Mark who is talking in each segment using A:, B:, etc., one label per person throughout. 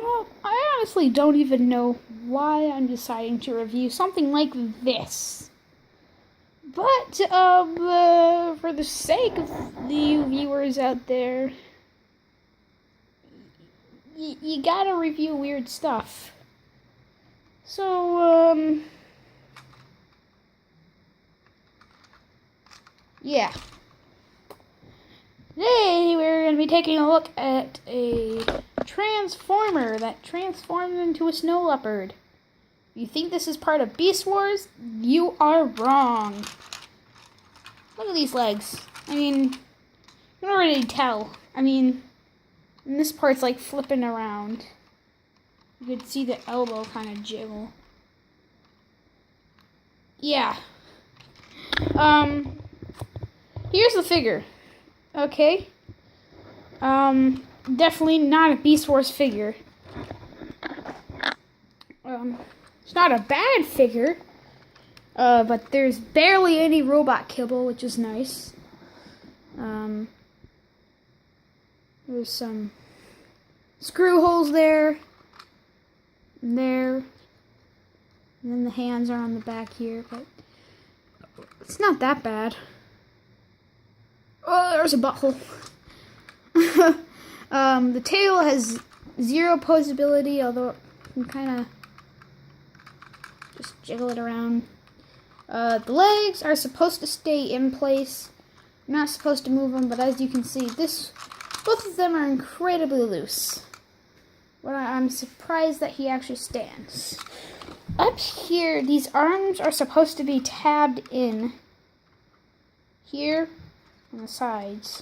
A: Well, I honestly don't even know why I'm deciding to review something like this. But, for the sake of you viewers out there, you gotta review weird stuff. So, yeah. Today we're going to be taking a look at a transformer that transformed into a snow leopard. If you think this is part of Beast Wars, you are wrong. Look at these legs. I mean, you can already tell. I mean, and this part's like flipping around. You could see the elbow kind of jiggle. Yeah. Here's the figure. Okay. Definitely not a Beast Wars figure. It's not a bad figure. But there's barely any robot kibble, which is nice. There's some screw holes there, and there, and then the hands are on the back here, but it's not that bad. Oh, there's a butthole. The tail has 0 posability, although you can kind of just jiggle it around. The legs are supposed to stay in place. You're not supposed to move them, but as you can see, both of them are incredibly loose. But I'm surprised that he actually stands. Up here, these arms are supposed to be tabbed in here on the sides.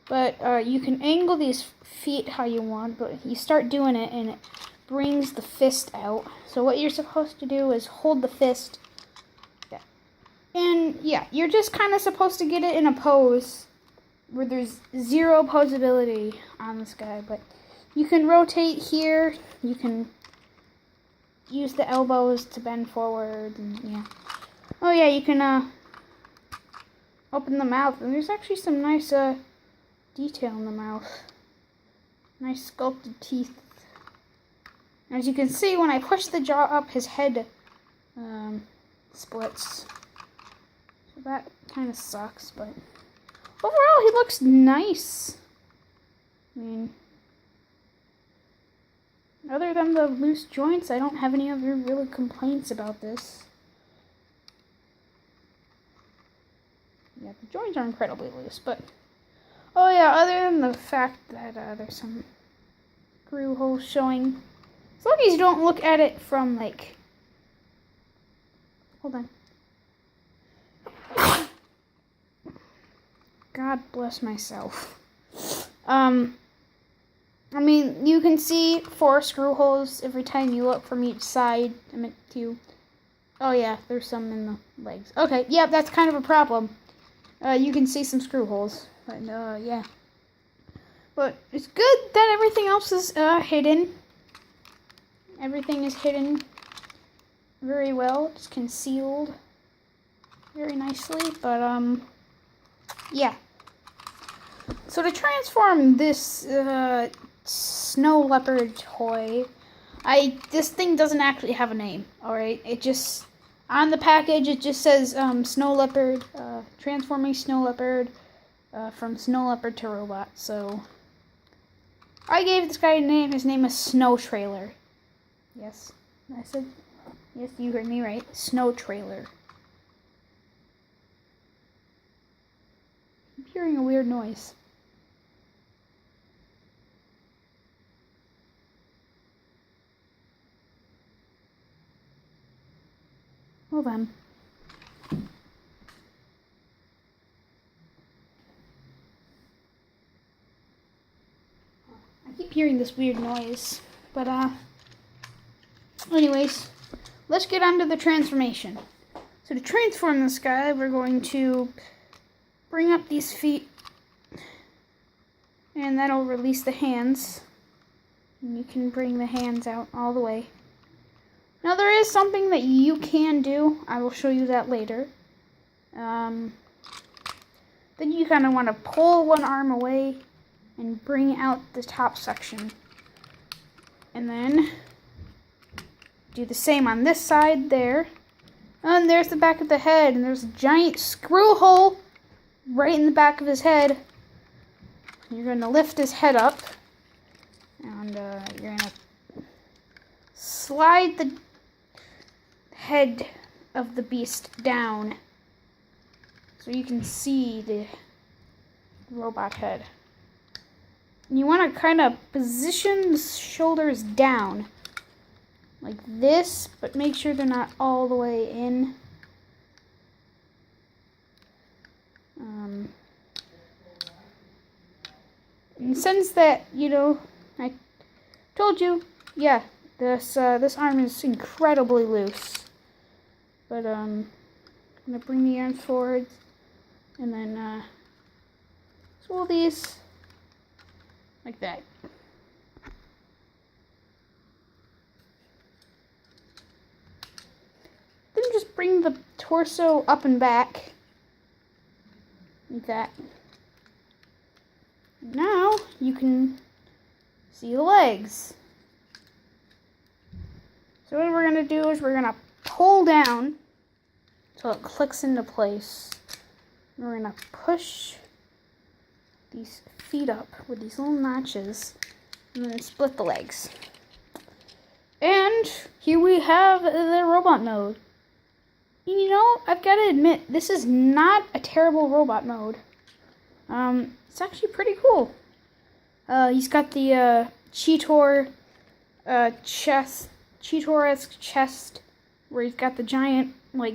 A: But you can angle these feet how you want, but you start doing it and it brings the fist out. So what you're supposed to do is hold the fist. And yeah, you're just kind of supposed to get it in a pose where there's 0 posability on this guy. But you can rotate here. You can use the elbows to bend forward. And yeah. Oh yeah, you can open the mouth. And there's actually some nice detail in the mouth. Nice sculpted teeth. As you can see, when I push the jaw up, his head splits. That kind of sucks, but overall he looks nice. I mean, other than the loose joints, I don't have any other real complaints about this. Yeah, the joints are incredibly loose, but oh yeah, other than the fact that there's some screw holes showing. As long as you don't look at it from like, hold on. God bless myself. I mean, you can see 4 screw holes every time you look from each side. I meant to. Oh yeah, there's some in the legs. Okay, yeah, that's kind of a problem. You can see some screw holes. But, yeah. But it's good that everything else is hidden. Everything is hidden very well. It's concealed very nicely. But, yeah. So to transform this snow leopard toy, this thing doesn't actually have a name. All right, it just on the package it just says snow leopard, transforming snow leopard from snow leopard to robot. So I gave this guy a name. His name is Snow Trailer. Yes, I said yes. You heard me right. Snow Trailer. I'm hearing a weird noise. Hold on. I keep hearing this weird noise, but anyways, let's get on to the transformation. So to transform this guy, we're going to bring up these feet, and that'll release the hands. And you can bring the hands out all the way. Now there is something that you can do. I will show you that later. Then you kind of want to pull one arm away and bring out the top section. And then do the same on this side there. And there's the back of the head, and there's a giant screw hole right in the back of his head. You're going to lift his head up, and you're going to slide the head of the beast down so you can see the robot head. And you want to kind of position the shoulders down like this, but make sure they're not all the way in. And since that, I told you, yeah, this arm is incredibly loose. But I'm gonna bring the arms forward and then swirl these like that. Then just bring the torso up and back like that. Now you can see the legs. So what we're going to do is we're going to pull down so it clicks into place. And we're going to push these feet up with these little notches and then split the legs. And here we have the robot mode. I've got to admit, this is not a terrible robot mode. It's actually pretty cool. He's got the Cheetor Cheetor-esque chest, where he's got the giant,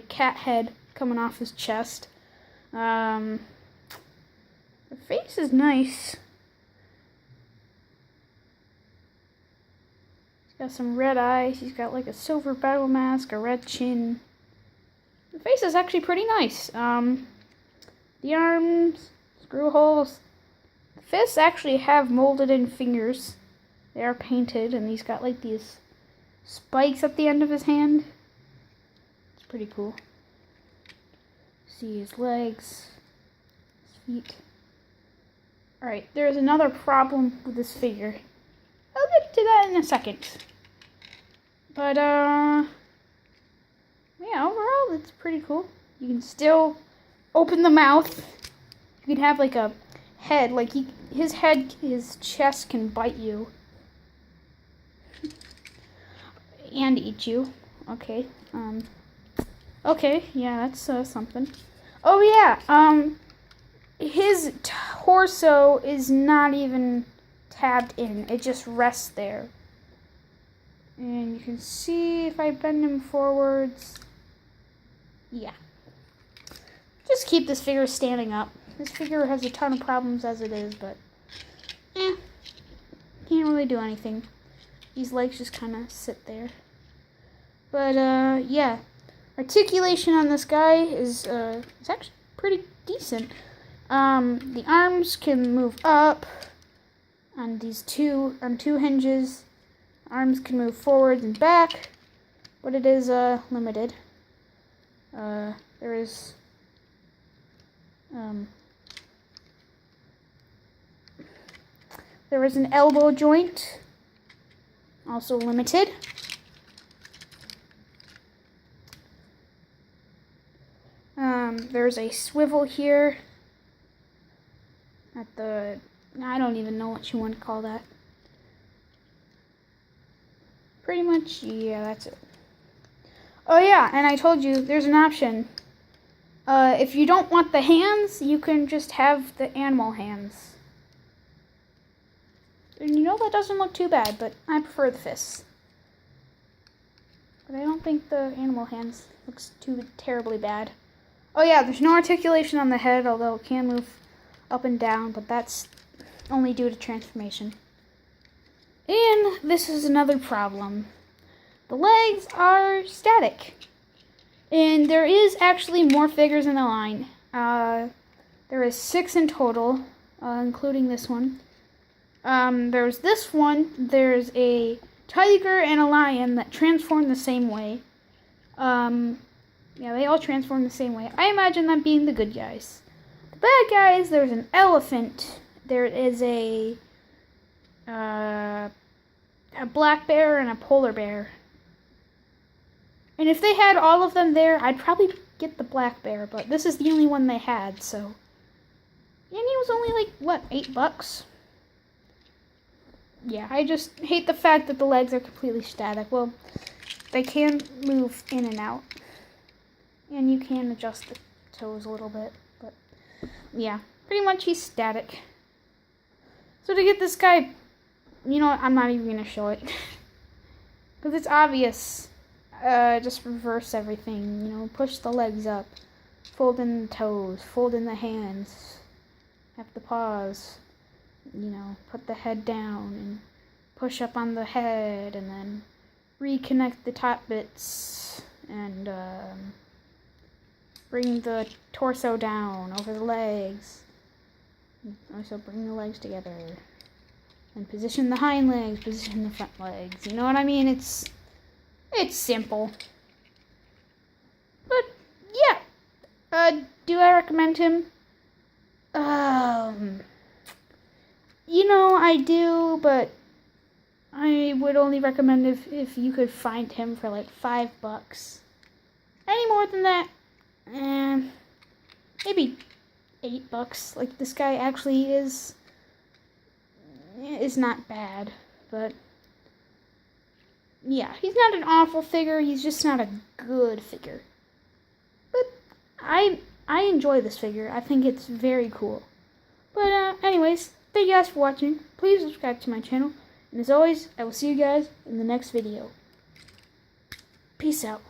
A: cat head coming off his chest. The face is nice. He's got some red eyes. He's got, a silver battle mask, a red chin. The face is actually pretty nice. The arms, screw holes. The fists actually have molded in fingers. They are painted, and he's got these spikes at the end of his hand. It's pretty cool. See his legs, his feet. Alright, there's another problem with this figure. I'll get to that in a second. But, yeah, overall, it's pretty cool. You can still open the mouth. You can have, a head. His chest can bite you. And eat you. Okay. Okay, yeah, that's, something. Oh, yeah, his torso is not even tabbed in. It just rests there. And you can see if I bend him forwards. Yeah. Just keep this figure standing up. This figure has a ton of problems as it is, but can't really do anything. These legs just kind of sit there. But, yeah. Articulation on this guy is actually pretty decent. The arms can move up on two hinges. Arms can move forward and back, but it is limited. There is an elbow joint, also limited. There's a swivel here at the, I don't even know what you want to call that. Pretty much, yeah, that's it. Oh yeah, and I told you, there's an option. If you don't want the hands, you can just have the animal hands. And that doesn't look too bad, but I prefer the fists. But I don't think the animal hands looks too terribly bad. Oh yeah, there's no articulation on the head, although it can move up and down, but that's only due to transformation. And this is another problem. The legs are static. And there is actually more figures in the line. There is 6 in total, including this one. There's this one. There's a tiger and a lion that transform the same way. Yeah, they all transform the same way. I imagine them being the good guys. The bad guys, there's an elephant. There is a a black bear and a polar bear. And if they had all of them there, I'd probably get the black bear, but this is the only one they had, so. And he was only like, what, $8? Yeah, I just hate the fact that the legs are completely static. Well, they can move in and out. And you can adjust the toes a little bit, but yeah, pretty much he's static. So to get this guy, you know what, I'm not even going to show it. Because it's obvious. Just reverse everything, you know, push the legs up, fold in the toes, fold in the hands, have the paws, you know, put the head down and push up on the head and then reconnect the top bits and bring the torso down over the legs. Also bring the legs together and position the hind legs, position the front legs. You know what I mean? It's simple. But yeah. Do I recommend him? You know, I do, but I would only recommend if you could find him for like $5. Any more than that, maybe $8. Like, this guy actually is not bad, but yeah, he's not an awful figure, he's just not a good figure. But I enjoy this figure. I think it's very cool. But anyways, thank you guys for watching. Please subscribe to my channel. And as always, I will see you guys in the next video. Peace out.